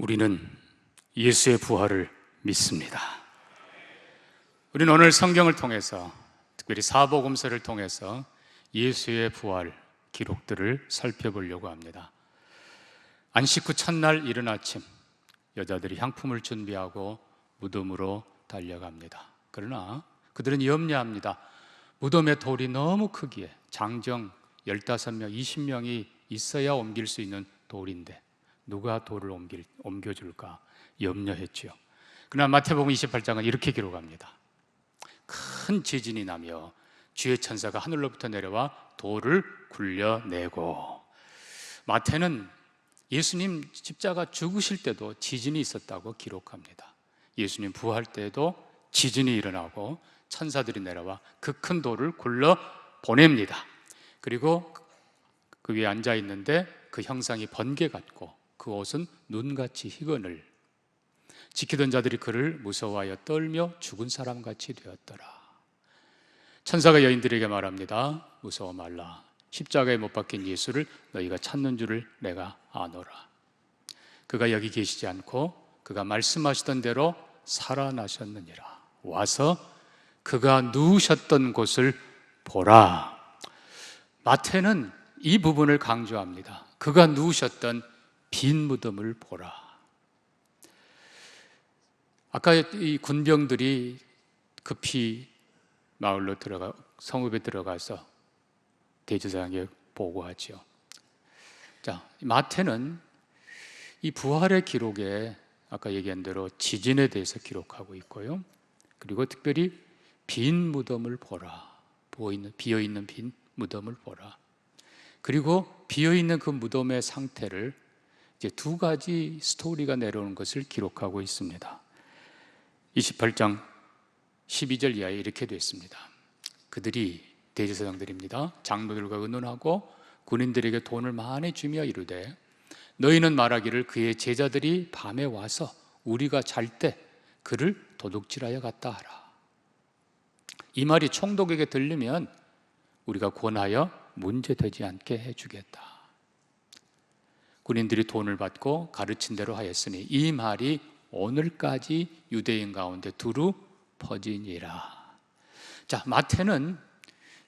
우리는 예수의 부활을 믿습니다. 우리는 오늘 성경을 통해서, 특별히 사복음서를 통해서 예수의 부활 기록들을 살펴보려고 합니다. 안식 후 첫날 이른 아침, 여자들이 향품을 준비하고 무덤으로 달려갑니다. 그러나 그들은 염려합니다. 무덤의 돌이 너무 크기에 장정 15명, 20명이 있어야 옮길 수 있는 돌인데 누가 돌을 옮겨줄까 염려했죠. 그러나 마태복음 28장은 이렇게 기록합니다. 큰 지진이 나며 주의 천사가 하늘로부터 내려와 돌을 굴려내고. 마태는 예수님 십자가 죽으실 때도 지진이 있었다고 기록합니다. 예수님 부활 때도 지진이 일어나고 천사들이 내려와 그 큰 돌을 굴러 보냅니다. 그리고 그 위에 앉아 있는데 그 형상이 번개 같고 그 옷은 눈같이 희건을, 지키던 자들이 그를 무서워하여 떨며 죽은 사람같이 되었더라. 천사가 여인들에게 말합니다. 무서워 말라. 십자가에 못 박힌 예수를 너희가 찾는 줄을 내가 아노라. 그가 여기 계시지 않고 그가 말씀하시던 대로 살아나셨느니라. 와서 그가 누우셨던 곳을 보라. 마태는 이 부분을 강조합니다. 그가 누우셨던 빈 무덤을 보라. 아까 이 군병들이 급히 마을로 성읍에 들어가서 대제사장에게 보고하죠. 자, 마태는 이 부활의 기록에 아까 얘기한 대로 지진에 대해서 기록하고 있고요. 그리고 특별히 빈 무덤을 보라. 비어있는 빈 무덤을 보라. 그리고 비어있는 그 무덤의 상태를 이제 두 가지 스토리가 내려오는 것을 기록하고 있습니다. 28장 12절 이하에 이렇게 되어 있습니다. 그들이, 대제사장들입니다, 장로들과 의논하고 군인들에게 돈을 많이 주며 이르되 너희는 말하기를 그의 제자들이 밤에 와서 우리가 잘 때 그를 도둑질하여 갔다 하라. 이 말이 총독에게 들리면 우리가 권하여 문제되지 않게 해주겠다. 군인들이 돈을 받고 가르친 대로 하였으니 이 말이 오늘까지 유대인 가운데 두루 퍼지니라. 자, 마태는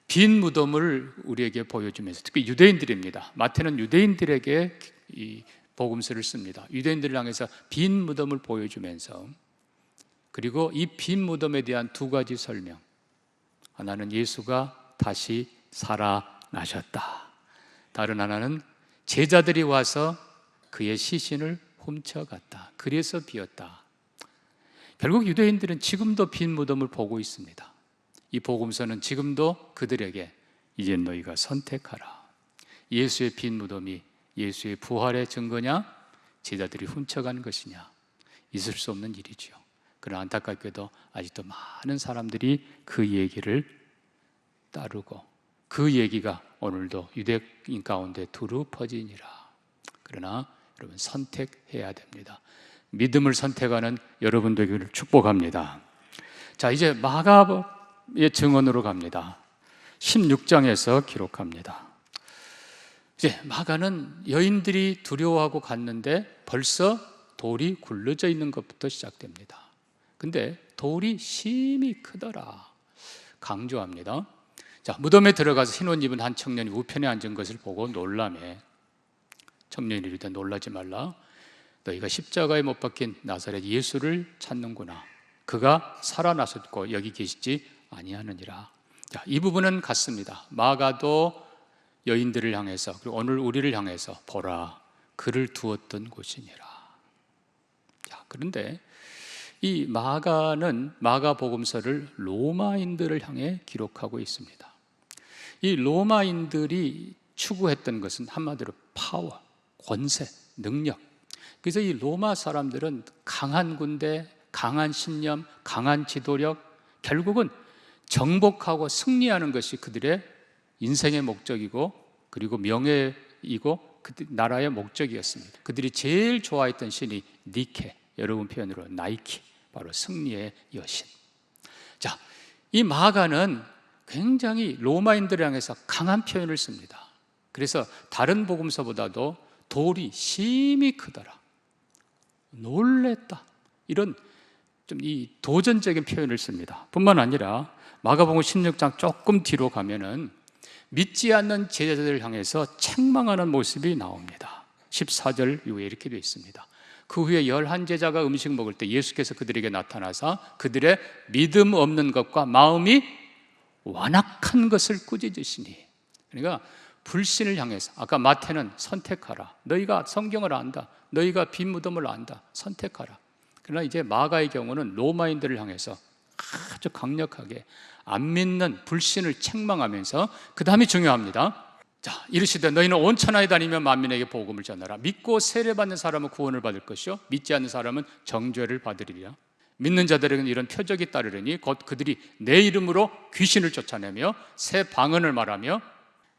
빈 무덤을 우리에게 보여주면서, 특히 유대인들입니다. 마태는 유대인들에게 이 복음서를 씁니다. 유대인들을 향해서 빈 무덤을 보여주면서, 그리고 이 빈 무덤에 대한 두 가지 설명. 하나는 예수가 다시 살아나셨다. 다른 하나는 제자들이 와서 그의 시신을 훔쳐갔다. 그래서 비었다. 결국 유대인들은 지금도 빈 무덤을 보고 있습니다. 이 복음서는 지금도 그들에게 이제 너희가 선택하라. 예수의 빈 무덤이 예수의 부활의 증거냐, 제자들이 훔쳐간 것이냐, 있을 수 없는 일이죠. 그러나 안타깝게도 아직도 많은 사람들이 그 얘기를 따르고 그 얘기가 오늘도 유대인 가운데 두루 퍼지니라. 그러나 여러분, 선택해야 됩니다. 믿음을 선택하는 여러분 되기를 축복합니다. 자, 이제 마가의 증언으로 갑니다. 16장에서 기록합니다. 이제 마가는 여인들이 두려워하고 갔는데 벌써 돌이 굴러져 있는 것부터 시작됩니다. 근데 돌이 심히 크더라. 강조합니다. 자, 무덤에 들어가서 흰 옷 입은 한 청년이 우편에 앉은 것을 보고 놀라매 청년이 이르되 놀라지 말라. 너희가 십자가에 못 박힌 나사렛 예수를 찾는구나. 그가 살아나셨고 여기 계시지 아니하느니라. 자, 이 부분은 같습니다. 마가도 여인들을 향해서, 그리고 오늘 우리를 향해서 보라, 그를 두었던 곳이니라. 자, 그런데 이 마가는 마가복음서를 로마인들을 향해 기록하고 있습니다. 이 로마인들이 추구했던 것은 한마디로 파워, 권세, 능력. 그래서 이 로마 사람들은 강한 군대, 강한 신념, 강한 지도력, 결국은 정복하고 승리하는 것이 그들의 인생의 목적이고, 그리고 명예이고 그 나라의 목적이었습니다. 그들이 제일 좋아했던 신이 니케, 여러분 표현으로 나이키, 바로 승리의 여신. 자, 이 마가는 굉장히 로마인들을 향해서 강한 표현을 씁니다. 그래서 다른 복음서보다도 돌이 심히 크더라. 놀랬다. 이런 좀 이 도전적인 표현을 씁니다. 뿐만 아니라 마가복음 16장 조금 뒤로 가면은 믿지 않는 제자들을 향해서 책망하는 모습이 나옵니다. 14절 이후에 이렇게 되어 있습니다. 그 후에 11제자가 음식 먹을 때 예수께서 그들에게 나타나사 그들의 믿음 없는 것과 마음이 완악한 것을 꾸짖으시니, 그러니까 불신을 향해서, 아까 마태는 선택하라, 너희가 성경을 안다, 너희가 빈 무덤을 안다, 선택하라. 그러나 이제 마가의 경우는 로마인들을 향해서 아주 강력하게 안 믿는 불신을 책망하면서, 그 다음이 중요합니다. 자, 이르시되 너희는 온 천하에 다니며 만민에게 복음을 전하라. 믿고 세례받는 사람은 구원을 받을 것이요 믿지 않는 사람은 정죄를 받으리라. 믿는 자들에게는 이런 표적이 따르리니 곧 그들이 내 이름으로 귀신을 쫓아내며 새 방언을 말하며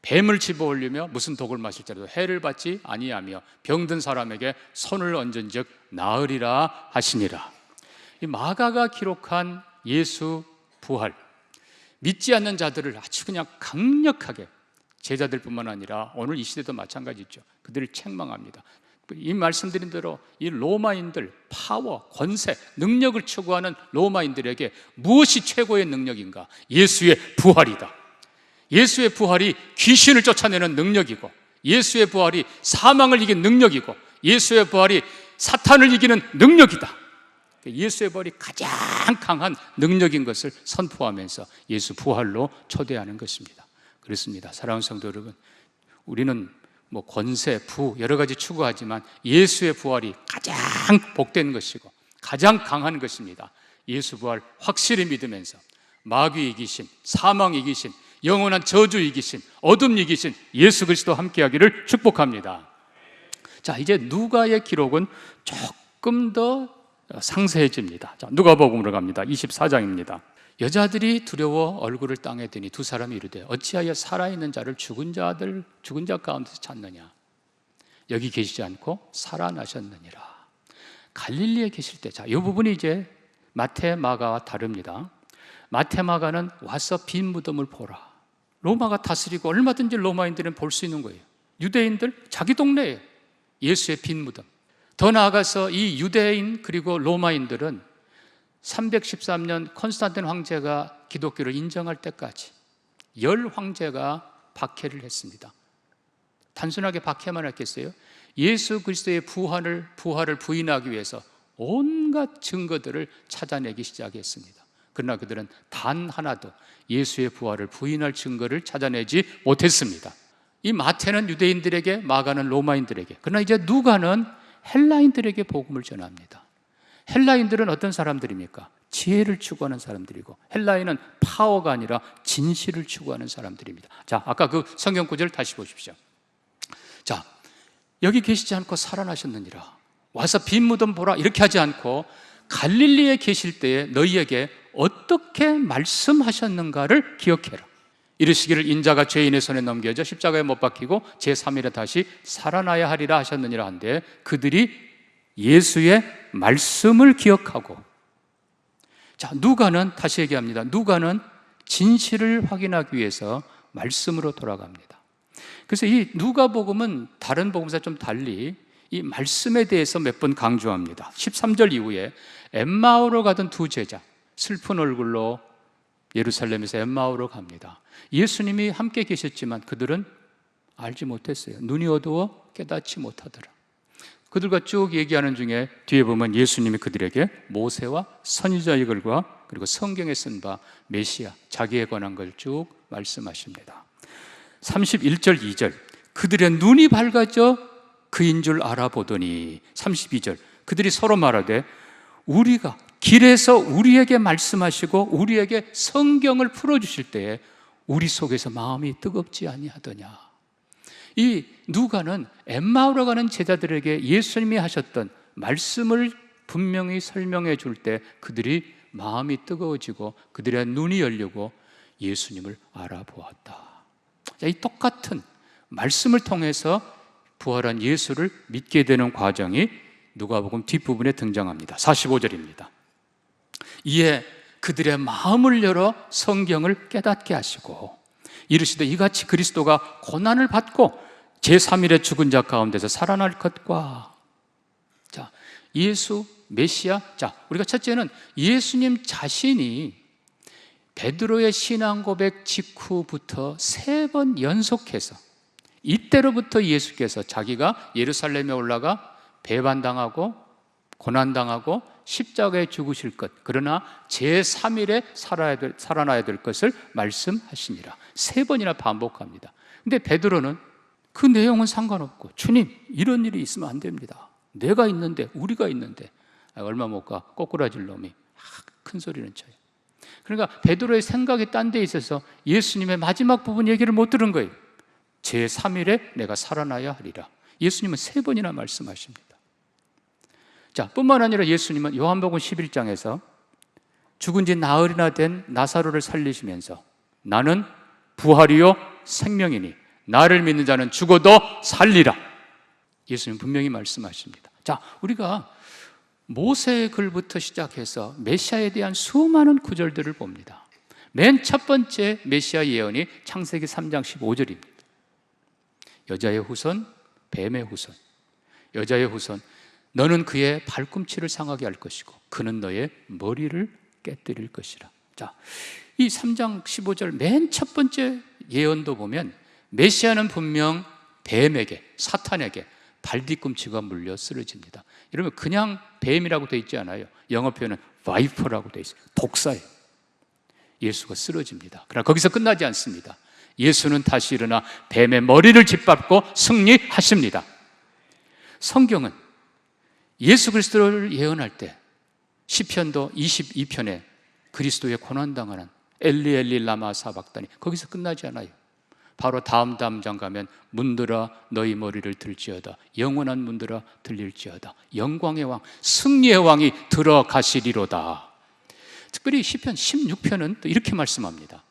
뱀을 집어올리며 무슨 독을 마실지라도 해를 받지 아니하며 병든 사람에게 손을 얹은즉 나으리라 하시니라. 이 마가가 기록한 예수 부활, 믿지 않는 자들을 아주 그냥 강력하게, 제자들뿐만 아니라 오늘 이 시대도 마찬가지죠, 그들을 책망합니다. 이 말씀드린 대로 이 로마인들, 파워, 권세, 능력을 추구하는 로마인들에게 무엇이 최고의 능력인가? 예수의 부활이다. 예수의 부활이 귀신을 쫓아내는 능력이고, 예수의 부활이 사망을 이긴 능력이고, 예수의 부활이 사탄을 이기는 능력이다. 예수의 부활이 가장 강한 능력인 것을 선포하면서 예수 부활로 초대하는 것입니다. 그렇습니다. 사랑하는 성도 여러분, 우리는 뭐 권세, 부 여러 가지 추구하지만 예수의 부활이 가장 복된 것이고 가장 강한 것입니다. 예수 부활 확실히 믿으면서 마귀 이기신, 사망 이기신, 영원한 저주 이기신, 어둠 이기신 예수 그리스도 함께하기를 축복합니다. 자, 이제 누가의 기록은 조금 더 상세해집니다. 자, 누가복음으로 갑니다. 24장입니다. 여자들이 두려워 얼굴을 땅에 대니 두 사람이 이르되 어찌하여 살아있는 자를 죽은 자 가운데서 찾느냐? 여기 계시지 않고 살아나셨느니라. 갈릴리에 계실 때, 자, 이 부분이 이제 마태, 마가와 다릅니다. 마태, 마가는 와서 빈 무덤을 보라. 로마가 다스리고 얼마든지 로마인들은 볼 수 있는 거예요. 유대인들 자기 동네에 예수의 빈 무덤. 더 나아가서 이 유대인 그리고 로마인들은 313년 콘스탄틴 황제가 기독교를 인정할 때까지 10황제가 박해를 했습니다. 단순하게 박해만 했겠어요? 예수 그리스도의 부활을 부인하기 위해서 온갖 증거들을 찾아내기 시작했습니다. 그러나 그들은 단 하나도 예수의 부활을 부인할 증거를 찾아내지 못했습니다. 이 마태는 유대인들에게, 마가는 로마인들에게, 그러나 이제 누가는 헬라인들에게 복음을 전합니다. 헬라인들은 어떤 사람들입니까? 지혜를 추구하는 사람들이고, 헬라인은 파워가 아니라 진실을 추구하는 사람들입니다. 자, 아까 그 성경 구절 다시 보십시오. 자, 여기 계시지 않고 살아나셨느니라. 와서 빈 무덤 보라. 이렇게 하지 않고 갈릴리에 계실 때에 너희에게 어떻게 말씀하셨는가를 기억해라. 이르시기를 인자가 죄인의 손에 넘겨져 십자가에 못 박히고 제3일에 다시 살아나야 하리라 하셨느니라 한데, 그들이 예수의 말씀을 기억하고, 자, 누가는, 다시 얘기합니다, 누가는 진실을 확인하기 위해서 말씀으로 돌아갑니다. 그래서 이 누가복음은 다른 복음사 좀 달리 이 말씀에 대해서 몇 번 강조합니다. 13절 이후에 엠마오로 가던 두 제자, 슬픈 얼굴로 예루살렘에서 엠마오로 갑니다. 예수님이 함께 계셨지만 그들은 알지 못했어요. 눈이 어두워 깨닫지 못하더라. 그들과 쭉 얘기하는 중에 뒤에 보면 예수님이 그들에게 모세와 선지자의 글과 그리고 성경에 쓴 바 메시아, 자기에 관한 걸 쭉 말씀하십니다. 31절 2절 그들의 눈이 밝아져 그인 줄 알아보더니, 32절 그들이 서로 말하되 우리가 길에서 우리에게 말씀하시고 우리에게 성경을 풀어주실 때에 우리 속에서 마음이 뜨겁지 아니하더냐. 이 누가는 엠마오로 가는 제자들에게 예수님이 하셨던 말씀을 분명히 설명해 줄 때 그들이 마음이 뜨거워지고 그들의 눈이 열리고 예수님을 알아보았다. 이 똑같은 말씀을 통해서 부활한 예수를 믿게 되는 과정이 누가복음 뒷부분에 등장합니다. 45절입니다. 이에 그들의 마음을 열어 성경을 깨닫게 하시고 이르시되 이같이 그리스도가 고난을 받고 제3일에 죽은 자 가운데서 살아날 것과, 자, 예수 메시아. 자, 우리가 첫째는 예수님 자신이 베드로의 신앙 고백 직후부터 3번 연속해서, 이때로부터 예수께서 자기가 예루살렘에 올라가 배반당하고 고난당하고 십자가에 죽으실 것, 그러나 제3일에 살아나야 될 것을 말씀하시니라. 3번이나 반복합니다. 근데 베드로는 그 내용은 상관없고, 주님, 이런 일이 있으면 안 됩니다. 내가 있는데, 우리가 있는데. 얼마 못 가 꼬꾸라질 놈이 큰 소리는 쳐요. 그러니까 베드로의 생각이 딴 데 있어서 예수님의 마지막 부분 얘기를 못 들은 거예요. 제3일에 내가 살아나야 하리라. 예수님은 3번이나 말씀하십니다. 자, 뿐만 아니라 예수님은 요한복음 11장에서 죽은 지 나흘이나 된 나사로를 살리시면서 나는 부활이요 생명이니 나를 믿는 자는 죽어도 살리라. 예수님 분명히 말씀하십니다. 자, 우리가 모세의 글부터 시작해서 메시아에 대한 수많은 구절들을 봅니다. 맨 첫 번째 메시아 예언이 창세기 3장 15절입니다. 여자의 후손, 뱀의 후손. 여자의 후손, 너는 그의 발꿈치를 상하게 할 것이고 그는 너의 머리를 깨뜨릴 것이라. 자, 이 3장 15절 맨 첫 번째 예언도 보면 메시아는 분명 뱀에게, 사탄에게 발뒤꿈치가 물려 쓰러집니다. 여러분, 그냥 뱀이라고 되어 있지 않아요. 영어 표현은 바이퍼라고 되어 있어요. 독사예요. 예수가 쓰러집니다. 그러나 거기서 끝나지 않습니다. 예수는 다시 일어나 뱀의 머리를 짓밟고 승리하십니다. 성경은 예수 그리스도를 예언할 때 시편도 22편에 그리스도의 고난당하는 엘리 엘리 라마 사박다니, 거기서 끝나지 않아요. 바로 다음 장 가면 문들아 너희 머리를 들지어다, 영원한 문들아 들릴지어다, 영광의 왕, 승리의 왕이 들어가시리로다. 특별히 시편 16편은 또 이렇게 말씀합니다.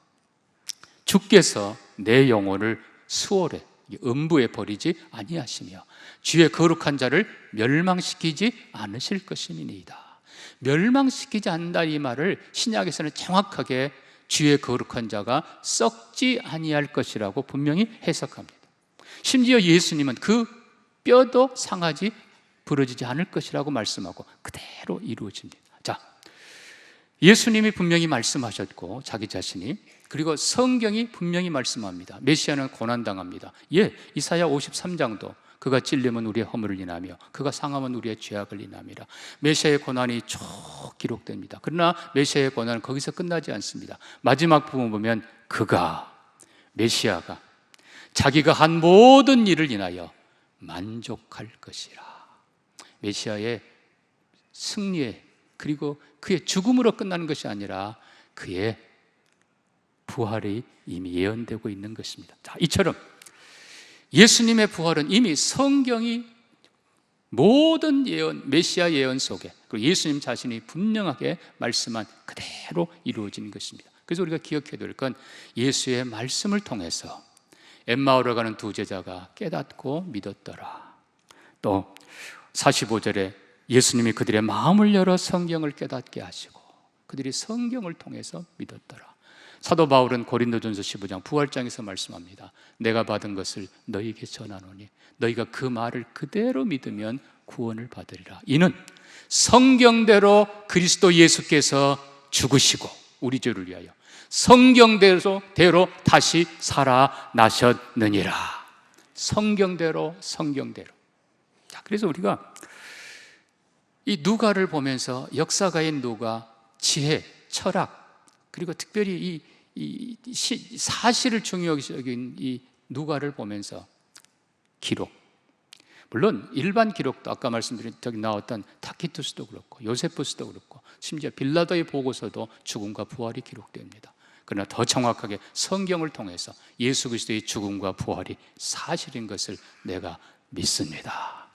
주께서 내 영혼을 수월에, 음부에 버리지 아니하시며 주의 거룩한 자를 멸망시키지 않으실 것임이니이다. 멸망시키지 않는다, 이 말을 신약에서는 정확하게 주의 거룩한 자가 썩지 아니할 것이라고 분명히 해석합니다. 심지어 예수님은 그 뼈도 상하지 부러지지 않을 것이라고 말씀하고 그대로 이루어집니다. 자, 예수님이 분명히 말씀하셨고 자기 자신이, 그리고 성경이 분명히 말씀합니다. 메시아는 고난당합니다. 예, 이사야 53장도 그가 찔림은 우리의 허물을 인하며 그가 상함은 우리의 죄악을 인함이라. 메시아의 고난이 쭉 기록됩니다. 그러나 메시아의 고난은 거기서 끝나지 않습니다. 마지막 부분 보면 그가, 메시아가 자기가 한 모든 일을 인하여 만족할 것이라. 메시아의 승리에, 그리고 그의 죽음으로 끝나는 것이 아니라 그의 부활이 이미 예언되고 있는 것입니다. 자, 이처럼 예수님의 부활은 이미 성경이 모든 예언, 메시아 예언 속에, 그리고 예수님 자신이 분명하게 말씀한 그대로 이루어진 것입니다. 그래서 우리가 기억해야 될 건 예수의 말씀을 통해서 엠마오로 가는 두 제자가 깨닫고 믿었더라. 또 45절에 예수님이 그들의 마음을 열어 성경을 깨닫게 하시고 그들이 성경을 통해서 믿었더라. 사도 바울은 고린도전서 15장 부활장에서 말씀합니다. 내가 받은 것을 너희에게 전하노니 너희가 그 말을 그대로 믿으면 구원을 받으리라. 이는 성경대로 그리스도 예수께서 죽으시고 우리 죄를 위하여 성경대로 다시 살아나셨느니라. 성경대로. 자, 그래서 우리가 이 누가를 보면서 역사가인 누가, 지혜, 철학, 그리고 특별히 이 사실을 중요하게 여긴 이 누가를 보면서 기록, 물론 일반 기록도 아까 말씀드린 저기 나왔던 타키투스도 그렇고 요세푸스도 그렇고 심지어 빌라도의 보고서도 죽음과 부활이 기록됩니다. 그러나 더 정확하게 성경을 통해서 예수 그리스도의 죽음과 부활이 사실인 것을 내가 믿습니다.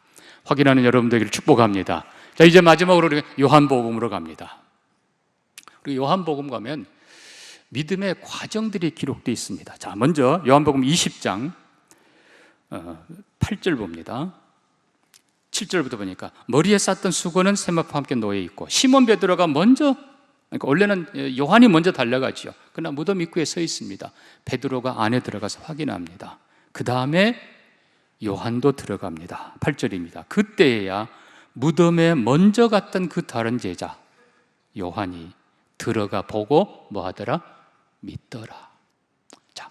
확인하는 여러분 되기를 축복합니다. 자, 이제 마지막으로 우리가 요한복음으로 갑니다. 우리 요한복음 가면 믿음의 과정들이 기록되어 있습니다. 자, 먼저 요한복음 20장 8절 봅니다. 7절부터 보니까 머리에 쌌던 수건은 세마포와 함께 놓여 있고 시몬 베드로가 먼저, 그러니까 원래는 요한이 먼저 달려가지요. 그러나 무덤 입구에 서 있습니다. 베드로가 안에 들어가서 확인합니다. 그 다음에 요한도 들어갑니다. 8절입니다. 그때야 무덤에 먼저 갔던 그 다른 제자 요한이 들어가 보고 뭐 하더라? 믿더라. 자,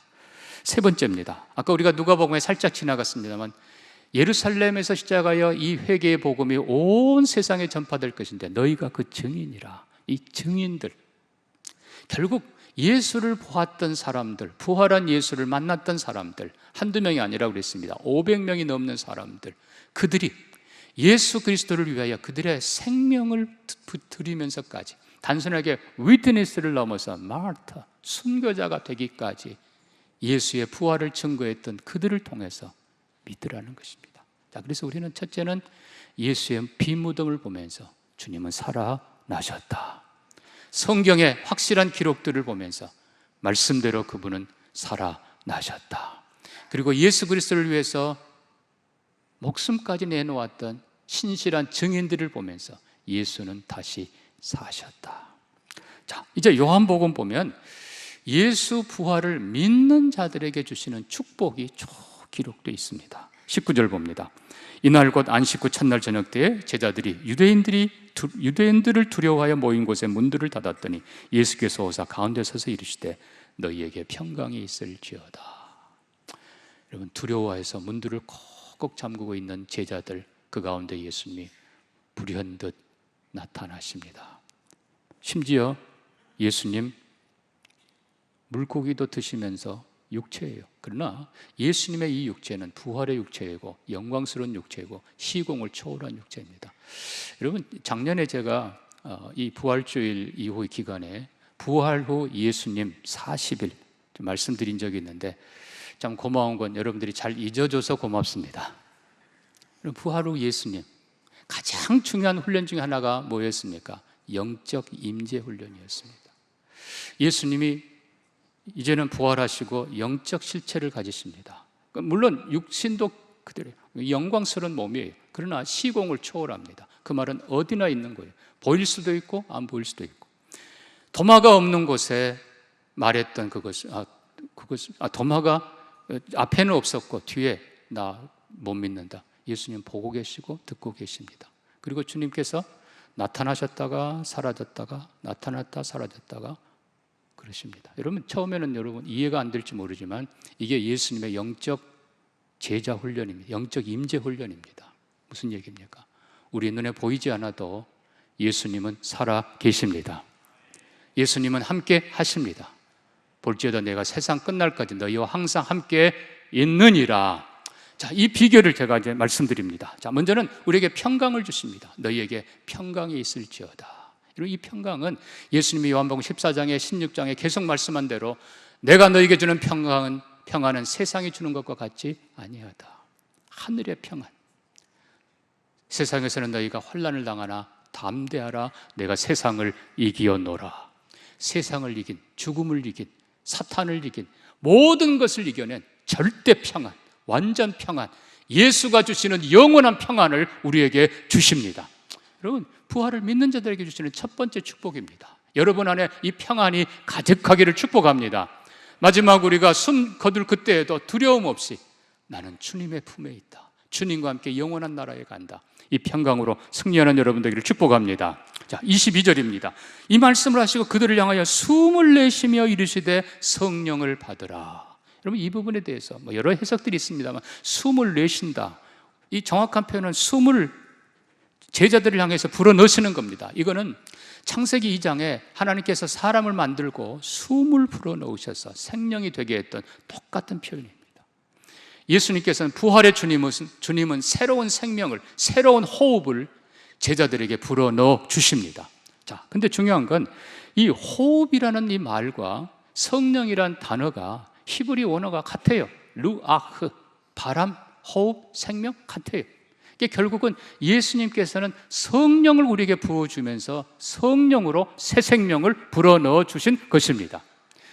세 번째입니다. 아까 우리가 누가복음에 살짝 지나갔습니다만 예루살렘에서 시작하여 이 회개의 복음이 온 세상에 전파될 것인데 너희가 그 증인이라. 이 증인들, 결국 예수를 보았던 사람들, 부활한 예수를 만났던 사람들, 한두 명이 아니라 그랬습니다. 500명이 넘는 사람들, 그들이 예수 그리스도를 위하여 그들의 생명을 드리면서까지 단순하게 위트니스를 넘어서 마르타, 순교자가 되기까지 예수의 부활을 증거했던 그들을 통해서 믿으라는 것입니다. 자, 그래서 우리는 첫째는 예수의 비무덤을 보면서 주님은 살아나셨다. 성경의 확실한 기록들을 보면서 말씀대로 그분은 살아나셨다. 그리고 예수 그리스도를 위해서 목숨까지 내놓았던 신실한 증인들을 보면서 예수는 다시 사셨다. 자, 이제 요한복음 보면 예수 부활을 믿는 자들에게 주시는 축복이 쭉 기록되어 있습니다. 19절 봅니다. 이날 곧 안식 후 첫날 저녁 때에 제자들이 유대인들을 두려워하여 모인 곳에 문들을 닫았더니 예수께서 오사 가운데 서서 이르시되 너희에게 평강이 있을지어다. 여러분, 두려워해서 문들을 콕콕 잠그고 있는 제자들, 그 가운데 예수님이 불현듯 나타나십니다. 심지어 예수님 물고기도 드시면서 육체예요. 그러나 예수님의 이 육체는 부활의 육체이고 영광스러운 육체이고 시공을 초월한 육체입니다. 여러분, 작년에 제가 이 부활주일 이후의 기간에 부활 후 예수님 40일 말씀드린 적이 있는데 참 고마운 건 여러분들이 잘 잊어줘서 고맙습니다. 부활 후 예수님 가장 중요한 훈련 중에 하나가 뭐였습니까? 영적 임재 훈련이었습니다. 예수님이 이제는 부활하시고 영적 실체를 가지십니다. 물론 육신도 그대로예요. 영광스러운 몸이에요. 그러나 시공을 초월합니다. 그 말은 어디나 있는 거예요. 보일 수도 있고 안 보일 수도 있고. 도마가 없는 곳에 말했던 도마가 앞에는 없었고 뒤에 나 못 믿는다. 예수님 보고 계시고 듣고 계십니다. 그리고 주님께서 나타나셨다가 사라졌다가 나타났다 사라졌다가 그러십니다. 여러분, 처음에는 여러분 이해가 안 될지 모르지만 이게 예수님의 영적 제자 훈련입니다. 영적 임재 훈련입니다. 무슨 얘기입니까? 우리 눈에 보이지 않아도 예수님은 살아 계십니다. 예수님은 함께 하십니다. 볼지어다 내가 세상 끝날까지 너희와 항상 함께 있느니라. 자, 이 비결을 제가 이제 말씀드립니다. 자, 먼저는 우리에게 평강을 주십니다. 너희에게 평강이 있을지어다. 이 평강은 예수님이 요한복음 14장에 16장에 계속 말씀한 대로 내가 너희에게 주는 평안은 세상이 주는 것과 같지 아니하다. 하늘의 평안. 세상에서는 너희가 환난을 당하나 담대하라. 내가 세상을 이기었노라. 세상을 이긴, 죽음을 이긴, 사탄을 이긴, 모든 것을 이겨낸 절대 평안, 완전 평안, 예수가 주시는 영원한 평안을 우리에게 주십니다. 여러분, 부활을 믿는 자들에게 주시는 첫 번째 축복입니다. 여러분 안에 이 평안이 가득하기를 축복합니다. 마지막 우리가 숨 거둘 그때에도 두려움 없이 나는 주님의 품에 있다. 주님과 함께 영원한 나라에 간다. 이 평강으로 승리하는 여러분들에게 축복합니다. 자, 22절입니다. 이 말씀을 하시고 그들을 향하여 숨을 내쉬며 이르시되 성령을 받으라. 여러분, 이 부분에 대해서 여러 해석들이 있습니다만 숨을 내쉰다. 이 정확한 표현은 숨을 제자들을 향해서 불어넣으시는 겁니다. 이거는 창세기 2장에 하나님께서 사람을 만들고 숨을 불어넣으셔서 생명이 되게 했던 똑같은 표현입니다. 예수님께서는 부활의 주님은 새로운 생명을, 새로운 호흡을 제자들에게 불어넣어 주십니다. 자, 근데 중요한 건 이 호흡이라는 이 말과 성령이란 단어가 히브리 원어가 같아요. 루아흐, 바람, 호흡, 생명 같아요. 이게 결국은 예수님께서는 성령을 우리에게 부어주면서 성령으로 새 생명을 불어넣어 주신 것입니다.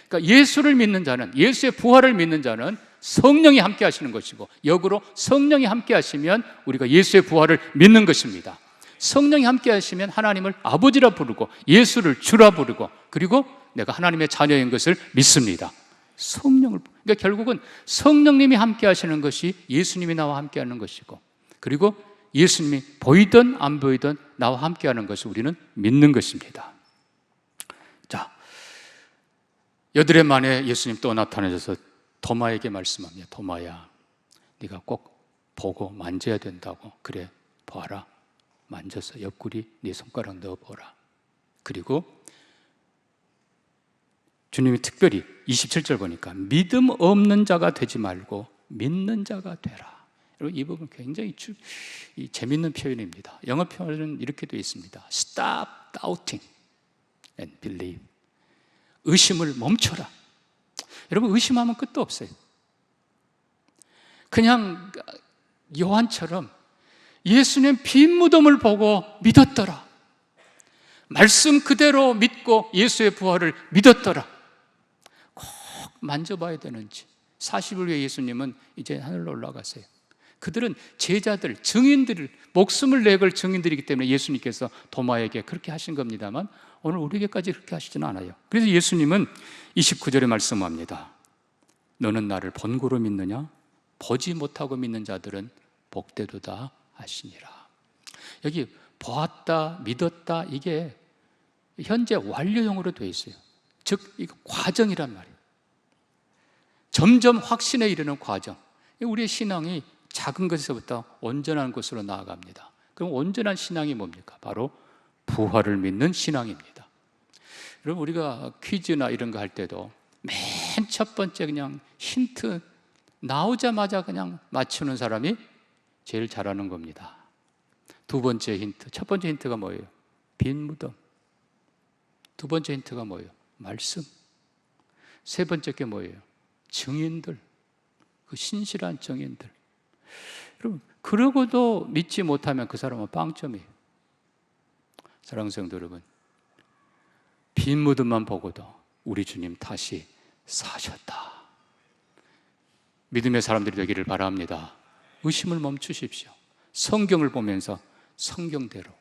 그러니까 예수를 믿는 자는, 예수의 부활을 믿는 자는 성령이 함께 하시는 것이고, 역으로 성령이 함께 하시면 우리가 예수의 부활을 믿는 것입니다. 성령이 함께 하시면 하나님을 아버지라 부르고 예수를 주라 부르고, 그리고 내가 하나님의 자녀인 것을 믿습니다. 그러니까 결국은 성령님이 함께 하시는 것이 예수님이 나와 함께 하는 것이고, 그리고 예수님이 보이든 안 보이든 나와 함께하는 것을 우리는 믿는 것입니다. 자, 8일 만에 예수님 또 나타나셔서 도마에게 말씀합니다. 도마야, 네가 꼭 보고 만져야 된다고. 그래, 봐라. 만져서 옆구리 네 손가락 넣어보라. 그리고 주님이 특별히 27절 보니까 믿음 없는 자가 되지 말고 믿는 자가 되라. 여러분, 이 부분 굉장히 재미있는 표현입니다. 영어 표현은 이렇게 되어 있습니다. Stop doubting and believe. 의심을 멈춰라. 여러분, 의심하면 끝도 없어요. 그냥 요한처럼 예수님 빈 무덤을 보고 믿었더라. 말씀 그대로 믿고 예수의 부활을 믿었더라. 꼭 만져봐야 되는지. 40일 후에 예수님은 이제 하늘로 올라가세요. 그들은 제자들, 증인들을, 목숨을 내걸 증인들이기 때문에 예수님께서 도마에게 그렇게 하신 겁니다만 오늘 우리에게까지 그렇게 하시지는 않아요. 그래서 예수님은 29절에 말씀합니다. 너는 나를 본고로 믿느냐? 보지 못하고 믿는 자들은 복되도다 하시니라. 여기 보았다, 믿었다, 이게 현재 완료형으로 되어 있어요. 즉, 이거 과정이란 말이에요. 점점 확신에 이르는 과정. 우리의 신앙이 작은 것에서부터 온전한 것으로 나아갑니다. 그럼 온전한 신앙이 뭡니까? 바로 부활을 믿는 신앙입니다. 여러분, 우리가 퀴즈나 이런 거 할 때도 맨 첫 번째 그냥 힌트 나오자마자 그냥 맞추는 사람이 제일 잘하는 겁니다. 두 번째 힌트, 첫 번째 힌트가 뭐예요? 빈 무덤. 두 번째 힌트가 뭐예요? 말씀. 세 번째 게 뭐예요? 증인들. 그 신실한 증인들. 여러분, 그러고도 믿지 못하면 그 사람은 빵점이에요. 사랑하는 성도 여러분, 빈 무덤만 보고도 우리 주님 다시 사셨다. 믿음의 사람들이 되기를 바랍니다. 의심을 멈추십시오. 성경을 보면서 성경대로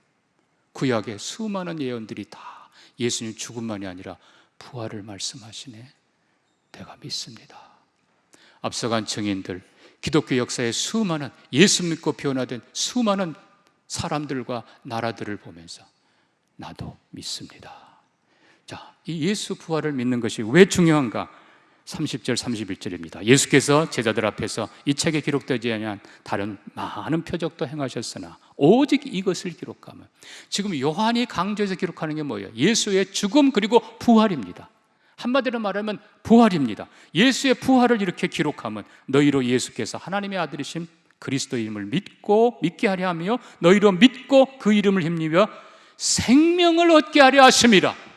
구약의 수많은 예언들이 다 예수님 죽음만이 아니라 부활을 말씀하시네. 내가 믿습니다. 앞서간 증인들, 기독교 역사의 수많은 예수 믿고 변화된 수많은 사람들과 나라들을 보면서 나도 믿습니다. 자, 이 예수 부활을 믿는 것이 왜 중요한가? 30절, 31절입니다. 예수께서 제자들 앞에서 이 책에 기록되지 않은 다른 많은 표적도 행하셨으나 오직 이것을 기록하면, 지금 요한이 강조해서 기록하는 게 뭐예요? 예수의 죽음 그리고 부활입니다. 한마디로 말하면 부활입니다. 예수의 부활을 이렇게 기록하면 너희로 예수께서 하나님의 아들이신 그리스도의 이름을 믿게 하려 하며 너희로 믿고 그 이름을 힘입어 생명을 얻게 하려 하심이라.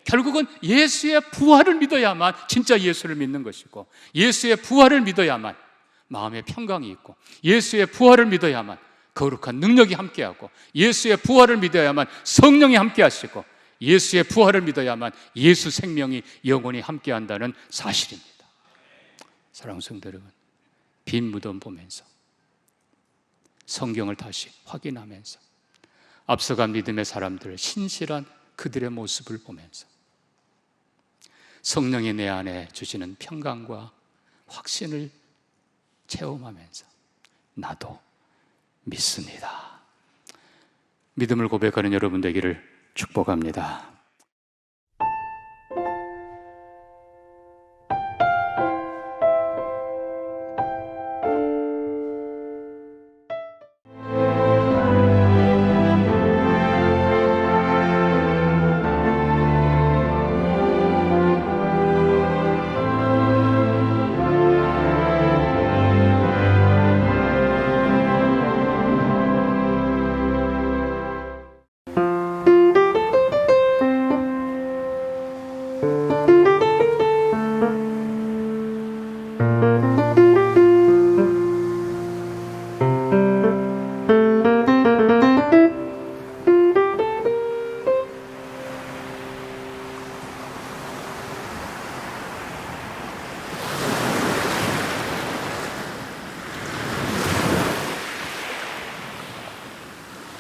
결국은 예수의 부활을 믿어야만 진짜 예수를 믿는 것이고, 예수의 부활을 믿어야만 마음의 평강이 있고, 예수의 부활을 믿어야만 거룩한 능력이 함께하고, 예수의 부활을 믿어야만 성령이 함께하시고, 예수의 부활을 믿어야만 예수 생명이 영원히 함께한다는 사실입니다. 사랑하는 성도 여러분, 빈 무덤 보면서 성경을 다시 확인하면서 앞서간 믿음의 사람들, 신실한 그들의 모습을 보면서 성령이 내 안에 주시는 평강과 확신을 체험하면서 나도 믿습니다. 믿음을 고백하는 여러분 되기를 축복합니다.